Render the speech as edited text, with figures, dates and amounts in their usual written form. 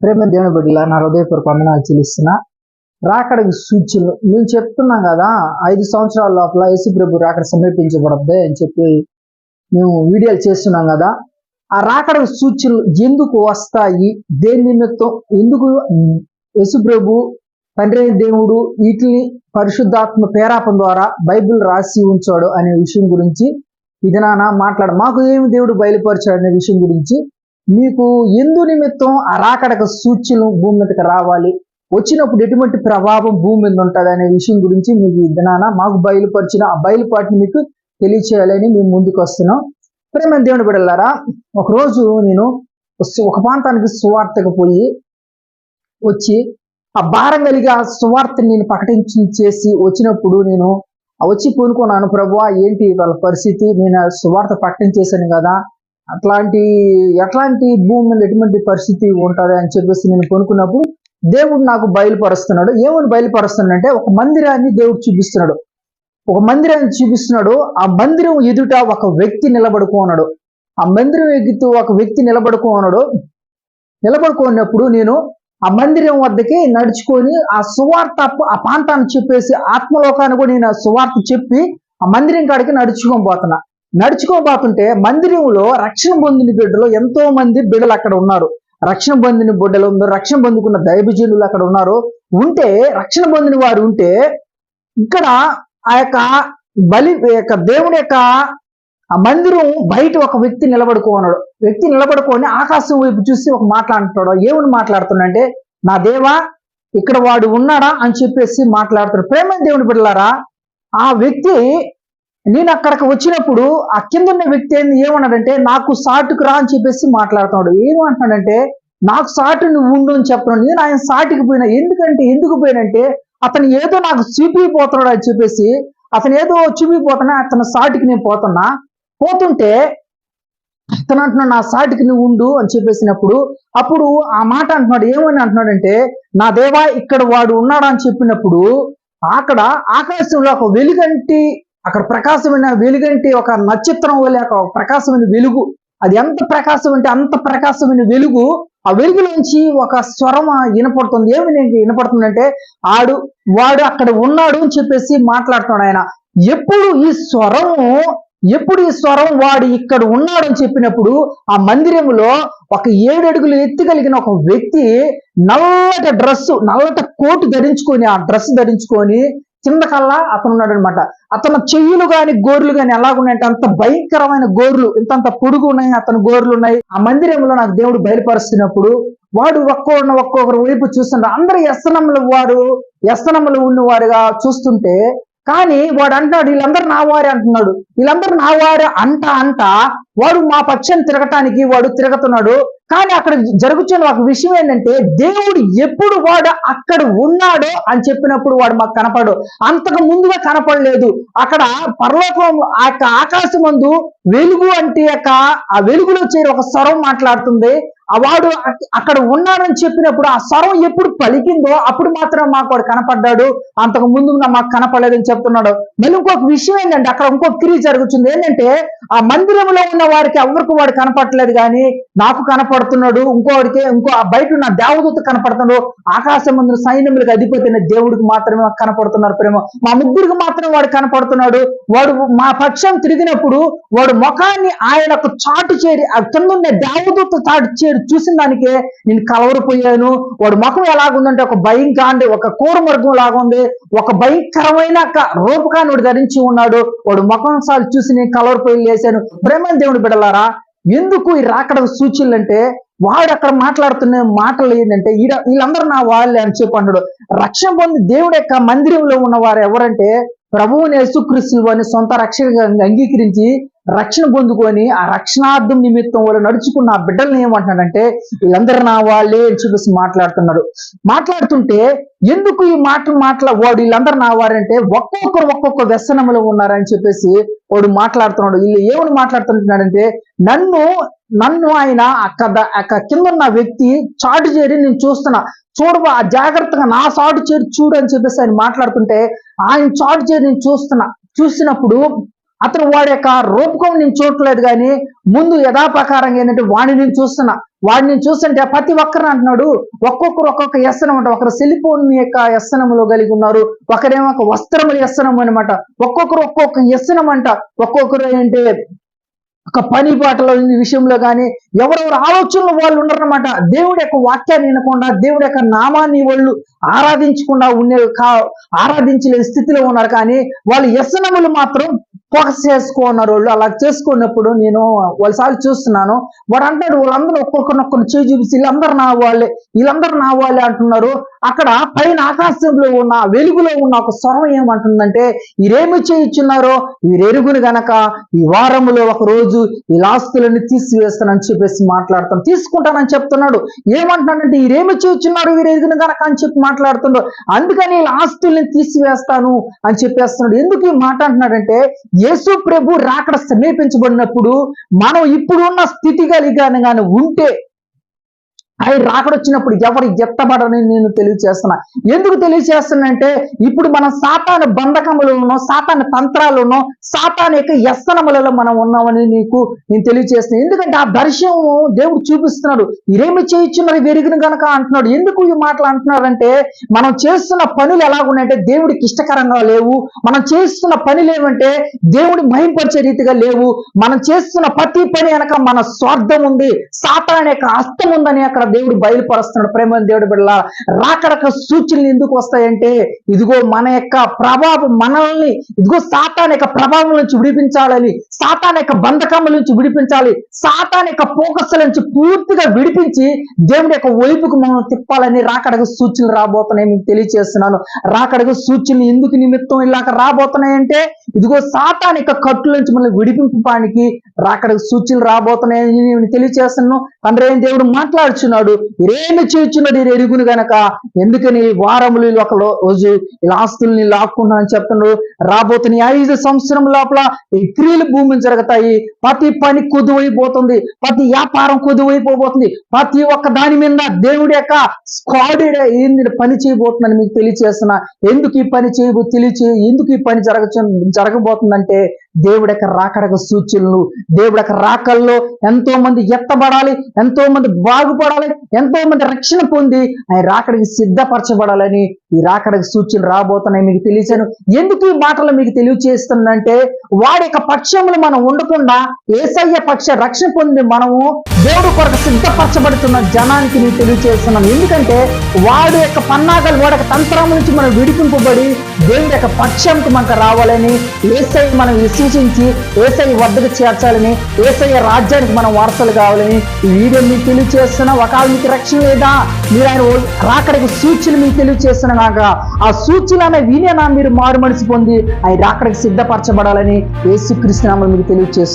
ప్రేమ దేవుని బిడ్డల నా హృదయపూర్వక వందనాలు చెల్లిస్తున్నా. రాకడకి సూచనలు మేము చెప్తున్నాం కదా, 5 సంవత్సరాల లోపల యేసు ప్రభు రాకడ సమీపించబడద్దే అని చెప్పి మేము వీడియోలు చేస్తున్నాం కదా. ఆ రాకడకి సూచనలు ఎందుకు వస్తాయి, దేని నిమిత్తం, ఎందుకు యేసు ప్రభు తండ్రి అయిన దేవుడు వీటిని పరిశుద్ధాత్మ పేరాపం ద్వారా బైబిల్ రాసి ఉంచాడు అనే విషయం గురించి ఇది మాట్లాడు. మాకు ఏమి దేవుడు బయలుపరిచాడు అనే విషయం గురించి, మీకు ఎందు నిమిత్తం ఆ రాకడక సూచనలు భూమి మీదకి రావాలి, వచ్చినప్పుడు ఎటువంటి ప్రభావం భూమి మీద ఉంటుంది అనే విషయం గురించి మీకు ఈ మాకు బయలుపరిచిన ఆ బయలుపాటిని మీకు తెలియచేయాలని మేము ముందుకు వస్తున్నాం. ప్రేమ దేవుని బిడ్డలారా, ఒకరోజు నేను ఒక ప్రాంతానికి సువార్తకు పోయి వచ్చి ఆ భారం కలిగి ఆ సువార్తని నేను చేసి వచ్చినప్పుడు నేను వచ్చి కొనుక్కున్నాను. ప్రభువా, ఏంటి వాళ్ళ పరిస్థితి, నేను సువార్త ప్రకటించేశాను కదా, ఎట్లాంటి భూమి మీద ఎటువంటి పరిస్థితి ఉంటుంది అని చెప్పేసి నేను కొనుక్కున్నప్పుడు దేవుడు నాకు బయలుపరుస్తున్నాడు. ఏమని బయలుపరుస్తున్నాడంటే, ఒక మందిరాన్ని దేవుడు చూపిస్తున్నాడు. ఆ మందిరం ఎదుట ఒక వ్యక్తి నిలబడుకున్నాడు. ఆ మందిరం ఎదుట ఒక వ్యక్తి నిలబడుకున్నప్పుడు నేను ఆ మందిరం వద్దకి నడుచుకొని ఆ సువార్త ఆ ప్రాంతాన్ని చెప్పేసి ఆత్మలోకాన్ని కూడా నేను సువార్త చెప్పి ఆ మందిరం కాడికి నడుచుకోబోతుంటే మందిరంలో రక్షణ పొందిన బిడ్డలు ఎంతో మంది బిడ్డలు అక్కడ ఉన్నారు. రక్షణ పొందిన బిడ్డలు ఉన్నారు, రక్షణ పొందుకున్న దైవజనులు అక్కడ ఉన్నారు. రక్షణ పొందిన వారు ఉంటే ఇక్కడ ఆ యొక్క దేవుని యొక్క ఆ మందిరం బయట ఒక వ్యక్తి నిలబడుకొని ఆకాశం వైపు చూసి ఒక మాట్లాడుతున్నాడు. ఏమని మాట్లాడుతున్నాడంటే, నా దేవా, ఇక్కడ వాడు ఉన్నాడా అని చెప్పేసి మాట్లాడుతున్నాడు. ప్రేమ దేవుని బిడ్డలారా, ఆ వ్యక్తి నేను అక్కడికి వచ్చినప్పుడు ఆ కింద ఉన్న వ్యక్తి ఏమన్నాడంటే, నాకు సాటుకు రా అని చెప్పేసి మాట్లాడుతున్నాడు. ఏమంటున్నాడంటే, నాకు సాటు నువ్వు ఉండు అని చెప్తున్నాడు. నేను ఆయన సాటికి పోయినా. ఎందుకు పోయినంటే, అతను ఏదో నాకు చూపిపోతున్నాడు అని చెప్పేసి, అతను సాటికి నేను పోతుంటే అతను అంటున్నాడు, నా సాటికి నువ్వు ఉండు అని చెప్పేసినప్పుడు అప్పుడు ఆ మాట అంటున్నాడు. ఏమని అంటున్నాడంటే, నా దేవా, ఇక్కడ వాడు ఉన్నాడా అని చెప్పినప్పుడు అక్కడ ఆకాశంలో ఒక వెలుగంటి, అక్కడ ప్రకాశమైన వెలుగంటి, ఒక నక్షత్రం వల్ల ఒక ప్రకాశమైన వెలుగు, అది ఎంత ప్రకాశం అంటే అంత ప్రకాశమైన వెలుగు. ఆ వెలుగులోంచి ఒక స్వరం వినపడుతుంది. ఏమి వినపడుతుందంటే, వాడు అక్కడ ఉన్నాడు అని చెప్పేసి మాట్లాడుతున్నాడు ఆయన. ఎప్పుడు ఈ స్వరం వాడు ఇక్కడ ఉన్నాడు అని చెప్పినప్పుడు ఆ మందిరంలో ఒక 7 అడుగులు ఎత్తు కలిగిన ఒక వ్యక్తి నల్లటి కోటు ధరించుకొని, ఆ డ్రెస్ ధరించుకొని కిందకల్లా అతను ఉన్నాడు అనమాట. అతను చెయ్యులు గాని గోర్లు గాని ఎలాగున్నాయంటే అంత భయంకరమైన గోర్లు, ఇంతంత పొడుగు ఉన్నాయి, అతను గోర్లు ఉన్నాయి. ఆ మందిరంలో నాకు దేవుడు బయలుపరుస్తున్నప్పుడు వాడు ఒక్కొక్కరు వైపు చూస్తుంటే అందరూ వ్యసనములు ఉన్నవారుగా చూస్తుంటే, కానీ వాడు అంటున్నాడు, వీళ్ళందరూ నా వారే అంటున్నాడు. వీళ్ళందరూ నా వారే అంట వాడు మా పక్షాన్ని తిరగటానికి వాడు తిరుగుతున్నాడు. కానీ అక్కడ జరుగుతున్న ఒక విషయం ఏంటంటే, దేవుడు ఎప్పుడు వాడు అక్కడ ఉన్నాడో అని చెప్పినప్పుడు వాడు మాకు కనపడు. అంతకు ముందుగా కనపడలేదు. అక్కడ పరలోకం ఆ యొక్క ఆకాశమందు వెలుగు అంటే ఆ వెలుగులో చేరి ఒక స్వరం మాట్లాడుతుంది. వాడు అక్కడ ఉన్నాడని చెప్పినప్పుడు ఆ స్వరం ఎప్పుడు పలికిందో అప్పుడు మాత్రం మాకు వాడు కనపడ్డాడు. అంతకు ముందుగా మాకు కనపడలేదని చెప్తున్నాడు. మళ్ళీ ఇంకొక విషయం ఏంటంటే, అక్కడ ఇంకొక క్రియ జరుగుతుంది. ఏంటంటే, ఆ మందిరంలో ఉన్న వారికి ఎవరికి వాడు కనపడలేదు, కానీ నాకు కనపడుతున్నాడు. ఇంకో బయట ఉన్న దేవదూత కనపడుతున్నాడు. ఆకాశం ముందు సైన్యములకు అధిపతి దేవుడికి మాత్రమే కనపడుతున్నారు. ప్రేమ మా ముగ్గురికి మాత్రం వాడు కనపడుతున్నాడు. వాడు మా పక్షం తిరిగినప్పుడు వాడు ముఖాన్ని ఆయనకు చాటు చేరి ఆ కింద ఉన్న దేవదూత చాటు చేరి చూసిన దానికే నేను కలవరిపోయాను. వాడు ముఖం ఎలాగుందంటే ఒక కూరమృగం లాగుంది, ఒక భయంకరమైన రూపకాన్ని వాడు ధరించి ఉన్నాడు. వాడు ముఖం సార్లు చూసి నేను కలవరిపోయి లేశాను. ప్రేమ దేవుని బిడ్డలారా, ఎందుకు ఈ రాకడ సూచనలు అంటే, వాడు అక్కడ మాట్లాడుతున్న మాటలు ఏంటంటే, వీళ్ళందరూ నా వాళ్ళే అని చెప్పి అన్నాడు. రక్షణ పొంది దేవుడి యొక్క మందిరంలో ఉన్నవారు ఎవరంటే, ప్రభువుని యేసుక్రీస్తు అని సొంత రక్షణగా అంగీకరించి రక్షణ పొందుకొని ఆ రక్షణార్థం నిమిత్తం వాళ్ళు నడుచుకున్న ఆ బిడ్డల్ని ఏమంటున్నాడంటే, వీళ్ళందరూ నా వాళ్ళే అని చెప్పేసి మాట్లాడుతుంటే ఎందుకు ఈ వాడు వీళ్ళందరూ నా వారంటే ఒక్కొక్క వ్యసనములు ఉన్నారని చెప్పేసి వాడు మాట్లాడుతున్నాడు. వీళ్ళు ఏమని మాట్లాడుతుంటున్నాడంటే, నన్ను ఆయన అక్కడ కింద ఉన్న వ్యక్తి చాటు చేరి నేను చూడవా, జాగ్రత్తగా నా చాటు చేరి చూడు అని చెప్పేసి ఆయన మాట్లాడుతుంటే, ఆయన చాటు చేరి నేను చూసినప్పుడు అతను వాడి యొక్క రూపకం నేను చూడట్లేదు, కానీ ముందు యథాప్రకారంగా ఏంటంటే వాడిని నేను చూస్తున్నా. వాడిని చూస్తుంటే ప్రతి ఒక్కరిని అంటున్నాడు, ఒక్కొక్కరు ఒక్కొక్క వ్యసనం అంట. ఒకరు సెల్ ఫోన్ యొక్క వ్యసనములో కలిగి ఉన్నారు, ఒకరేమో ఒక వస్త్రముల వ్యసనం అనమాట, ఒక్కొక్కరు ఒక్కొక్క వ్యసనం అంట. ఒక్కొక్కరు ఏంటి ఒక పని పాటల విషయంలో కానీ ఎవరెవరు ఆలోచనలు వాళ్ళు ఉన్నారన్నమాట. దేవుడి యొక్క వాక్యాన్ని వినకుండా, దేవుడి యొక్క నామాన్ని వాళ్ళు ఆరాధించకుండా ఆరాధించలేని స్థితిలో ఉన్నారు. కానీ వాళ్ళు వ్యసనములు మాత్రం ఫోకస్ చేసుకున్నారు. వాళ్ళు అలా చేసుకున్నప్పుడు నేను వాళ్ళసారి చూస్తున్నాను. వాడు అంటాడు, వాళ్ళందరూ ఒక్కొక్కరినొక్కరు చేయి చూపిస్తే వీళ్ళందరూ నా వాళ్ళే అంటున్నారు. అక్కడ పైన ఆకాశంలో ఉన్న వెలుగులో ఉన్న ఒక స్వరం ఏమంటుందంటే, వీరేమి చేయించున్నారో వీరెరుగును గనక ఈ వారములో ఒక రోజు ఈ ఆస్తులను తీసివేస్తానని చెప్పేసి తీసుకుంటానని చెప్తున్నాడు. ఏమంటున్నాడంటే, వీరేమి చేయించున్నారు వీరెరుగును గనక అని చెప్పి మాట్లాడుతున్నాడు. అందుకని ఈ ఆస్తుల్ని తీసివేస్తాను అని చెప్పేస్తున్నాడు. ఎందుకు ఈ మాట అంటున్నాడంటే, యేసు ప్రభు రాకడ సమీపించబడినప్పుడు మనం ఇప్పుడున్న స్థితి కలిగానే ఉంటే ఆయన రాకడొచ్చినప్పుడు ఎవరు ఎత్తబడని నేను తెలియజేస్తున్నా. ఎందుకు తెలియజేస్తున్నానంటే, ఇప్పుడు మనం సాతాను బంధకములను, సాతాను తంత్రాలను, సాతాను యొక్క వ్యసనములలో మనం ఉన్నామని నీకు నేను తెలియజేస్తున్నాను. ఎందుకంటే ఆ దర్శనం దేవుడు చూపిస్తున్నాడు. ఇరేమి చేయించున్నారు వెరుగును గనక అంటున్నాడు. ఎందుకు ఈ మాటలు అంటున్నారంటే, మనం చేస్తున్న పనులు ఎలాగున్నాయంటే దేవుడికి ఇష్టకరంగా లేవు. మనం చేస్తున్న పనులు ఏమంటే దేవుడి మహింపరిచే రీతిగా లేవు. మనం చేస్తున్న ప్రతి పని వెనక మన స్వార్థం ఉంది, సాతాను యొక్క హస్తం ఉందని అక్కడ దేవుడు బయలుపరుస్తున్నాడు. ప్రేమ దేవుడి బిడ్డల రాకడక సూచనలు ఎందుకు వస్తాయంటే, ఇదిగో మన యొక్క ప్రభావం మనల్ని ఇదిగో సాతాను యొక్క ప్రభావం నుంచి విడిపించాలని, సాతాను యొక్క బంధకముల నుంచి విడిపించాలి, సాతాను యొక్క ఫోకస్ నుంచి పూర్తిగా విడిపించి దేవుడి యొక్క వైపుకు మనం తిప్పాలని రాకడక సూచనలు రాబోతున్నాయి. మీకు తెలియజేస్తున్నాను. రాకడక సూచనలు ఎందుకు నిమిత్తం ఇలాగ రాబోతున్నాయంటే, ఇదిగో సాతాను యొక్క కట్టుల నుంచి మనం విడిపింపడానికి రాకడక సూచనలు రాబోతున్నాయని నేను తెలియజేస్తున్నాను. తండ్రి అయిన దేవుడు మాట్లాడుచున్నాడు. ఇరేమి చేయుచున్నాడు ఈ ఎరుగును గనక, ఎందుకని వారములు ఒక రోజు ఇలా ఆస్తుల్ని లాక్కున్నా అని చెప్తున్నాడు. రాబోతున్న 5 సంవత్సరం లోపల ఈ క్రియలు భూమిని జరుగుతాయి. ప్రతి పని కొద్దువైపోతుంది, ప్రతి వ్యాపారం కొద్దువైపోబోతుంది, ప్రతి ఒక్క దాని మీద దేవుడి యొక్క స్క్వాడ్ పని చేయబోతుందని మీకు తెలియజేస్తున్నా. ఎందుకు ఈ పని ఎందుకు ఈ పని జరగబోతుందంటే, దేవుడి యొక్క రాకడక సూచనలు, దేవుడి యొక్క రాకల్లో ఎంతో మంది ఎత్తబడాలి, ఎంతో మంది బాగుపడాలి, ఎంతో మంది రక్షణ పొంది ఆయన రాకడికి సిద్ధపరచబడాలని ఈ రాకడికి సూచనలు రాబోతున్నాయి. మీకు తెలిసాను. ఎందుకు ఈ మాటలు మీకు తెలియజేస్తుందంటే, వాడి యొక్క పక్షములు మనం ఉండకుండా యేసయ్య పక్ష రక్షణ పొంది మనము దేవుడు కొరకు సిద్ధపరచబడుతున్న జనానికి నేను తెలియజేస్తున్నాను. ఎందుకంటే వాడి యొక్క పన్నాగాలు, వాడి యొక్క తంత్రం నుంచి మనం విడిపింపబడి దేవుడి యొక్క పక్షంకి మనకు రావాలని, యేసయ్య మనం విశ్వసించి యేసయ్య వద్దకు చేర్చాలని, యేసయ్య రాజ్యానికి మనం వారసులు కావాలని ఈ వీడియో మీకు తెలియజేస్తున్నా. ఒకవేళ మీకు రక్షణ లేదా, మీరు ఆయన రాకడికి సూచనలు మీకు తెలియజేస్తున్నాక ఆ సూచన వినేనా మీరు మారు మనసు పొంది ఆయన రాకడికి సిద్ధపరచబడాలని యేసుక్రీస్తు నామములో మీకు తెలియజేస్తున్నారు.